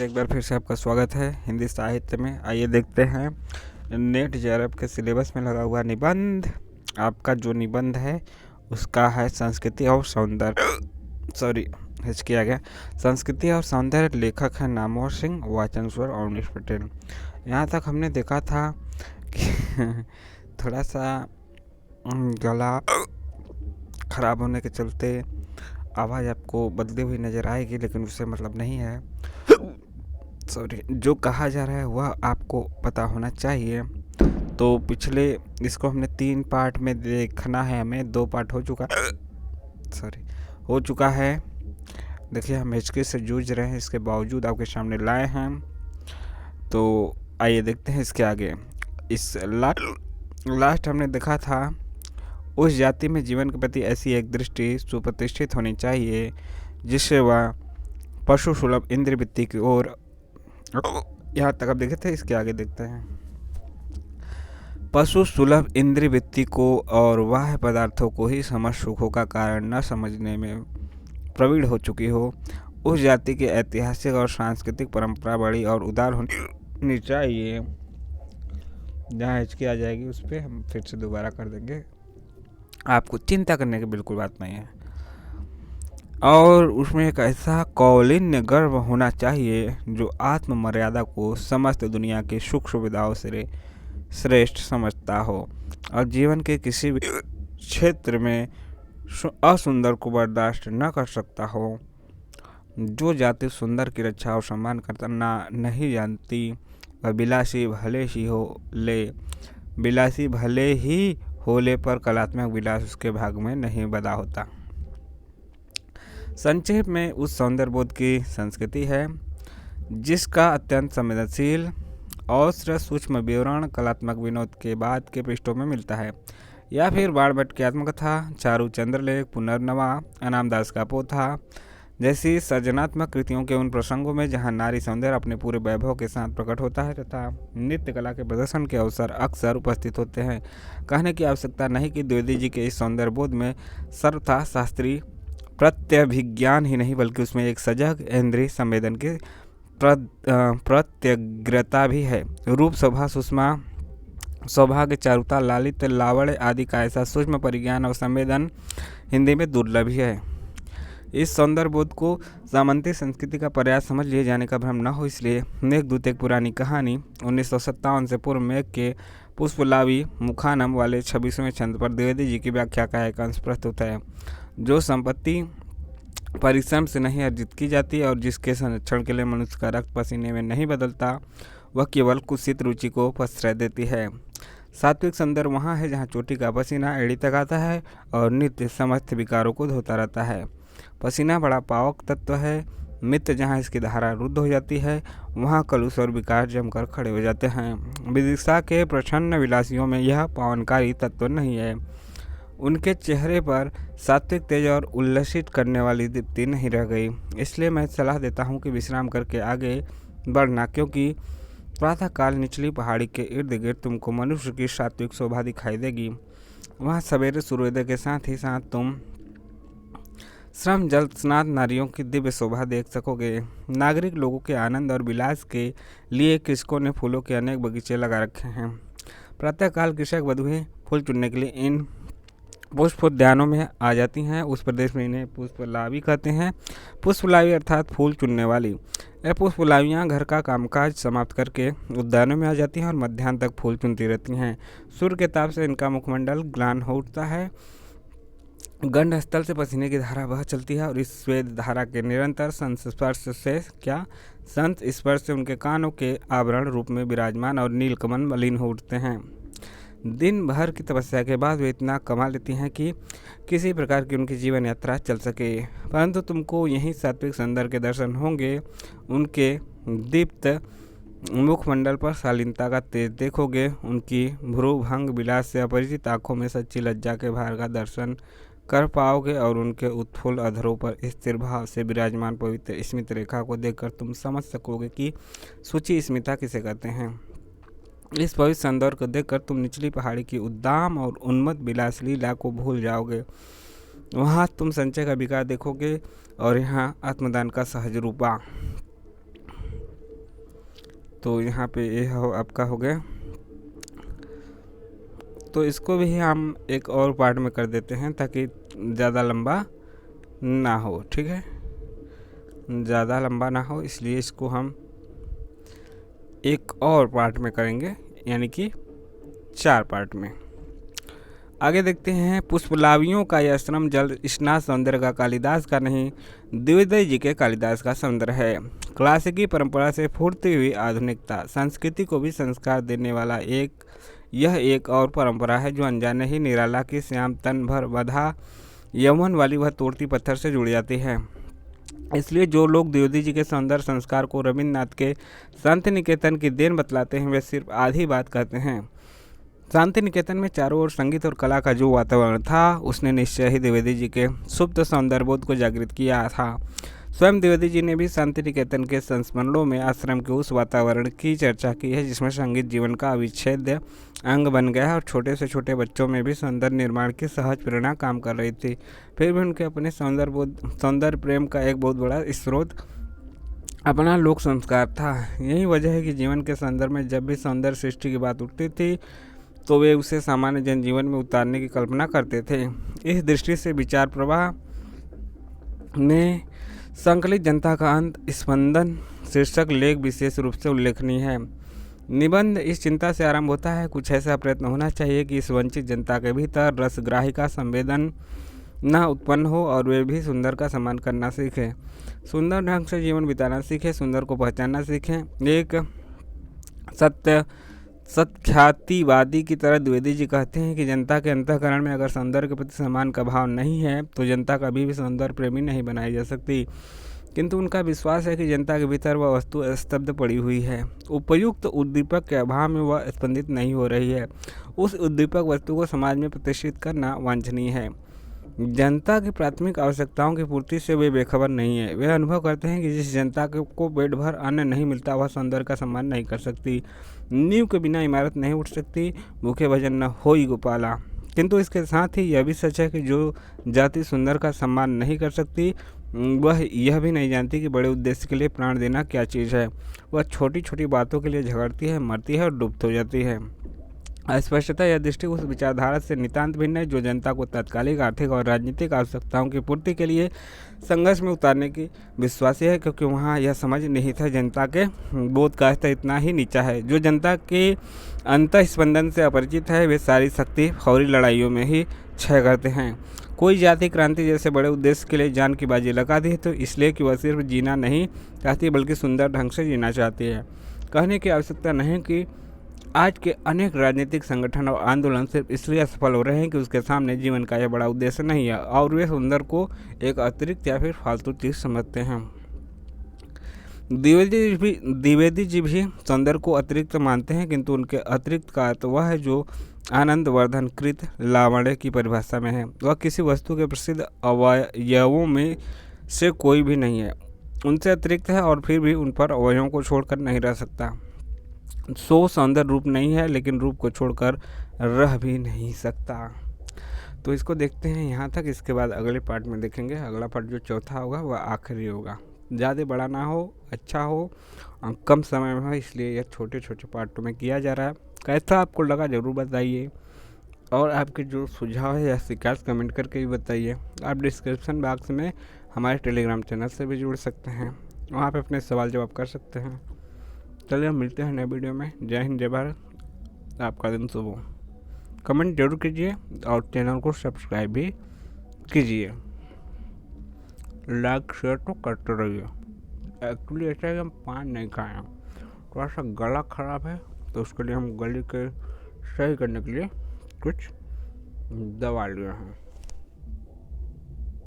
एक बार फिर से आपका स्वागत है हिंदी साहित्य में। आइए देखते हैं नेट जेआरएफ के सिलेबस में लगा हुआ निबंध। आपका जो निबंध है उसका है संस्कृति और सौंदर्य हिचकिया गया। संस्कृति और सौंदर्य, लेखक है नामवर सिंह, वाचन स्वर अवनीश पटेल। यहाँ तक हमने देखा था कि थोड़ा सा गला खराब होने के चलते आवाज़ आपको बदली हुई नज़र आएगी, लेकिन उससे मतलब नहीं है। जो कहा जा रहा है वह आपको पता होना चाहिए। तो पिछले इसको हमने 3 पार्ट में देखना है, हमें 2 पार्ट हो चुका है। देखिए हम हिचकी से जूझ रहे हैं, इसके बावजूद आपके सामने लाए हैं। तो आइए देखते हैं इसके आगे। इस लास्ट हमने देखा था, उस जाति में जीवन के प्रति ऐसी एक दृष्टि सुप्रतिष्ठित होनी चाहिए जिससे वह पशु सुलभ इंद्रिय वृत्ति की ओर, यहाँ तक आप देखे थे, इसके आगे देखते हैं। पशु सुलभ इंद्रिय वृत्ति को और बाह्य पदार्थों को ही समझ सुखों का कारण न समझने में प्रवीण हो चुकी हो, उस जाति की ऐतिहासिक और सांस्कृतिक परंपरा बड़ी और उदार होनी चाहिए। जहाँ हिचकी आ जाएगी उस पर हम फिर से दोबारा कर देंगे, आपको चिंता करने की बिल्कुल बात नहीं है। और उसमें एक ऐसा कौलिन्य गर्व होना चाहिए जो आत्म मर्यादा को समस्त दुनिया की सुख सुविधाओं से श्रेष्ठ समझता हो और जीवन के किसी भी क्षेत्र में असुंदर को बर्दाश्त न कर सकता हो। जो जाति सुंदर की रक्षा और सम्मान करना नहीं जानती, वह बिलासी भले ही होले पर कलात्मक विलास उसके भाग में नहीं बदा होता। संक्षेप में उस सौंदर्यबोध की संस्कृति है जिसका अत्यंत संवेदनशील और सूक्ष्म विवरण कलात्मक विनोद के बाद के पृष्ठों में मिलता है, या फिर बाणभट्ट की आत्मकथा, चारू चंद्रलेख, पुनर्नवा, अनामदास का पोथा जैसी सृजनात्मक कृतियों के उन प्रसंगों में जहां नारी सौंदर्य अपने पूरे वैभव के साथ प्रकट होता है तथा नृत्य कला के प्रदर्शन के अवसर अक्सर उपस्थित होते हैं। कहने की आवश्यकता नहीं कि द्विवेदी जी के इस सौंदर्यबोध में सर्वथा शास्त्रीय प्रत्यभिज्ञान ही नहीं, बल्कि उसमें एक सजग इंद्रिय संवेदन की प्रत्यग्रता भी है। रूप, शोभा, सुषमा, सौभाग्य, चारुता, लालित्य, लावण्य आदि का ऐसा सूक्ष्म परिज्ञान और संवेदन हिंदी में दुर्लभ ही है। इस सौंदर्यबोध को सामंती संस्कृति का प्रयास समझ लिए जाने का भ्रम न हो, इसलिए मेघदूत एक पुरानी कहानी 1957 से पूर्व मेघ के पुष्पलावी मुखानम वाले 26वें छंद पर द्विवेदी जी की व्याख्या का एक अंश प्रस्तुत है। जो संपत्ति परिश्रम से नहीं अर्जित की जाती और जिसके संरक्षण के लिए मनुष्य का रक्त पसीने में नहीं बदलता, वह केवल कुत्सित रुचि को प्रश्रय देती है। सात्विक सौंदर्य वहाँ है जहाँ चोटी का पसीना एड़ी तक आता है और नित्य समस्त विकारों को धोता रहता है। पसीना बड़ा पावक तत्व है। मित्र जहाँ इसकी धारा रुद्ध हो जाती है, वहाँ कलुष और विकार जमकर खड़े हो जाते हैं। विदिशा के प्रछन्न विलासियों में यह पावनकारी तत्व नहीं है। उनके चेहरे पर सात्विक तेज और उल्लसित करने वाली दीप्ति नहीं रह गई। इसलिए मैं सलाह देता हूँ कि विश्राम करके आगे बढ़ना, क्योंकि प्रातःकाल निचली पहाड़ी के इर्द गिर्द तुमको मनुष्य की सात्विक शोभा दिखाई देगी। वहाँ सवेरे सूर्योदय के साथ ही साथ तुम श्रम जल स्नात नारियों की दिव्य शोभा देख सकोगे। नागरिक लोगों के आनंद और विलास के लिए कृषकों ने फूलों के अनेक बगीचे लगा रखे हैं। प्रातःकाल कृषक वधुएं फूल चुनने के लिए इन पुष्पोद्यानों में आ जाती हैं। उस प्रदेश में इन्हें पुष्पलावी कहते हैं। पुष्पलावी अर्थात फूल चुनने वाली। यह पुष्पलावियाँ घर का कामकाज समाप्त करके उद्यानों में आ जाती हैं और मध्याह्न तक फूल चुनती रहती हैं। सूर्य के ताप से इनका मुखमंडल ग्लान हो उठता है। गंड स्थल से पसीने की धारा बह चलती है और इस स्वेद धारा के निरंतर संत स्पर्श से उनके कानों के आवरण रूप में विराजमान और नीलकमल मलिन हो उठते हैं। दिन भर की तपस्या के बाद वे इतना कमा लेती हैं कि किसी प्रकार की उनकी जीवन यात्रा चल सके। परंतु तुमको यहीं सात्विक सौंदर्य के दर्शन होंगे। उनके दीप्त मुखमंडल पर शालीनता का तेज देखोगे। उनकी भ्रूभंग विलास से अपरिचित आंखों में सच्ची लज्जा के भार का दर्शन कर पाओगे और उनके उत्फुल्ल अधरों पर स्थिर भाव से विराजमान पवित्र स्मित रेखा को देखकर तुम समझ सकोगे कि सूची स्मिता किसे कहते हैं। इस पवित्र सौंदर्य को देखकर तुम निचली पहाड़ी की उद्दाम और उन्मत्त विलास लीला को भूल जाओगे। वहाँ तुम संचय का विकार देखोगे और यहाँ आत्मदान का सहज रूपा तो यहाँ पे ये आपका हो गया। तो इसको भी हम एक और पार्ट में कर देते हैं ताकि ज़्यादा लंबा ना हो। ठीक है, ज़्यादा लंबा ना हो, इसलिए इसको हम एक और पार्ट में करेंगे, यानी कि 4 पार्ट में। आगे देखते हैं, पुष्पलावियों का यह श्रम जल स्नात सौंदर्य का कालिदास का नहीं, द्विवेदी जी के कालिदास का सौंदर्य है। क्लासिकी परंपरा से फूटती हुई आधुनिकता, संस्कृति को भी संस्कार देने वाला यह एक और परंपरा है जो अनजाने ही निराला की श्याम तन भर बधा यौवन वाली वह तोड़ती पत्थर से जुड़ जाती है। इसलिए जो लोग द्विवेदी जी के सौंदर्य संस्कार को रविन्द्रनाथ के शांति निकेतन की देन बतलाते हैं, वे सिर्फ आधी बात कहते हैं। शांति निकेतन में चारों ओर संगीत और कला का जो वातावरण था, उसने निश्चय ही द्विवेदी जी के सुप्त सौंदर्यबोध को जागृत किया था। स्वयं द्विवेदी जी ने भी शांति निकेतन के संस्मरणों में आश्रम के उस वातावरण की चर्चा की है जिसमें संगीत जीवन का अविच्छेद्य अंग बन गया है और छोटे से छोटे बच्चों में भी सौंदर्य निर्माण की सहज प्रेरणा काम कर रही थी। फिर भी उनके अपने सौंदर्य प्रेम का एक बहुत बड़ा स्रोत अपना लोक संस्कार था। यही वजह है कि जीवन के संदर्भ में जब भी सौंदर्य सृष्टि की बात उठती थी तो वे उसे सामान्य जनजीवन में उतारने की कल्पना करते थे। इस दृष्टि से विचार प्रवाह में संकलित जनता का अंत स्पंदन शीर्षक लेख विशेष रूप से उल्लेखनीय है। निबंध इस चिंता से आरंभ होता है, कुछ ऐसा प्रयत्न होना चाहिए कि इस वंचित जनता के भीतर रसग्राही का संवेदन न उत्पन्न हो और वे भी सुंदर का सम्मान करना सीखें, सुंदर ढंग से जीवन बिताना सीखें, सुंदर को पहचानना सीखें। एक सत्ख्यातिवादी की तरह द्विवेदी जी कहते हैं कि जनता के अंतःकरण में अगर सौंदर्य के प्रति सम्मान का भाव नहीं है तो जनता कभी भी सौंदर्य प्रेमी नहीं बनाई जा सकती। किंतु उनका विश्वास है कि जनता के भीतर वह वस्तु स्तब्ध पड़ी हुई है, उपयुक्त उद्दीपक के अभाव में वह स्पंदित नहीं हो रही है। उस उद्दीपक वस्तु को समाज में प्रतिष्ठित करना वांछनीय है। जनता की प्राथमिक आवश्यकताओं की पूर्ति से वे बेखबर नहीं है। वे अनुभव करते हैं कि जिस जनता को पेट भर अन्न नहीं मिलता वह सौंदर्य का सम्मान नहीं कर सकती। नींव के बिना इमारत नहीं उठ सकती, भूखे भजन न होई गोपाला। किंतु इसके साथ ही यह भी सच है कि जो जाति सुंदर का सम्मान नहीं कर सकती वह यह भी नहीं जानती कि बड़े उद्देश्य के लिए प्राण देना क्या चीज़ है। वह छोटी छोटी बातों के लिए झगड़ती है, मरती है और डूबती हो जाती है। अस्पष्टता यह दृष्टि उस विचारधारा से नितांत भिन्न है जो जनता को तात्कालिक आर्थिक और राजनीतिक आवश्यकताओं की पूर्ति के लिए संघर्ष में उतारने की विश्वासी है, क्योंकि वहाँ यह समझ निहित है जनता के बोध का स्तर इतना ही नीचा है। जो जनता के अंतः स्पंदन से अपरिचित है वे सारी शक्ति फौरी लड़ाइयों में ही क्षय करते हैं। कोई जाति क्रांति जैसे बड़े उद्देश्य के लिए जान की बाजी लगा दी है तो इसलिए कि वह सिर्फ जीना नहीं चाहती बल्कि सुंदर ढंग से जीना चाहती है। कहने की आवश्यकता नहीं कि आज के अनेक राजनीतिक संगठन और आंदोलन सिर्फ इसलिए असफल हो रहे हैं कि उसके सामने जीवन का यह बड़ा उद्देश्य नहीं है और वे सुंदर को एक अतिरिक्त या फिर फालतू चीज समझते हैं। द्विवेदी जी भी सौंदर्य को अतिरिक्त मानते हैं, किंतु उनके अतिरिक्त का अर्थ वह है जो आनंद वर्धनकृत लावण्य की परिभाषा में है। वह किसी वस्तु के प्रसिद्ध अवयवों में से कोई भी नहीं है, उनसे अतिरिक्त है और फिर भी उन पर अवयवों को छोड़कर नहीं रह सकता। सौंदर्य रूप नहीं है लेकिन रूप को छोड़कर रह भी नहीं सकता। तो इसको देखते हैं यहाँ तक। इसके बाद अगले पार्ट में देखेंगे। अगला पार्ट जो चौथा होगा वह आखिरी होगा। ज़्यादा बड़ा ना हो, अच्छा हो, कम समय में हो, इसलिए यह छोटे छोटे पार्टों में किया जा रहा है। कैसा आपको लगा ज़रूर बताइए और आपके जो सुझाव है या शिकायत कमेंट करके भी बताइए। आप डिस्क्रिप्शन बॉक्स में हमारे टेलीग्राम चैनल से भी जुड़ सकते हैं, वहाँ पे अपने सवाल जवाब कर सकते हैं। चलिए हम मिलते हैं नए वीडियो में। जय हिंद, जय भारत। आपका दिन शुभ हो। कमेंट जरूर कीजिए और चैनल को सब्सक्राइब भी कीजिए। लाइक शेयर तो करते रहिए। एक्चुअली ऐसा है कि हम पान नहीं खाए हैं, थोड़ा सा गला ख़राब है तो उसके लिए हम गले के सही करने के लिए कुछ दवा लिए हैं।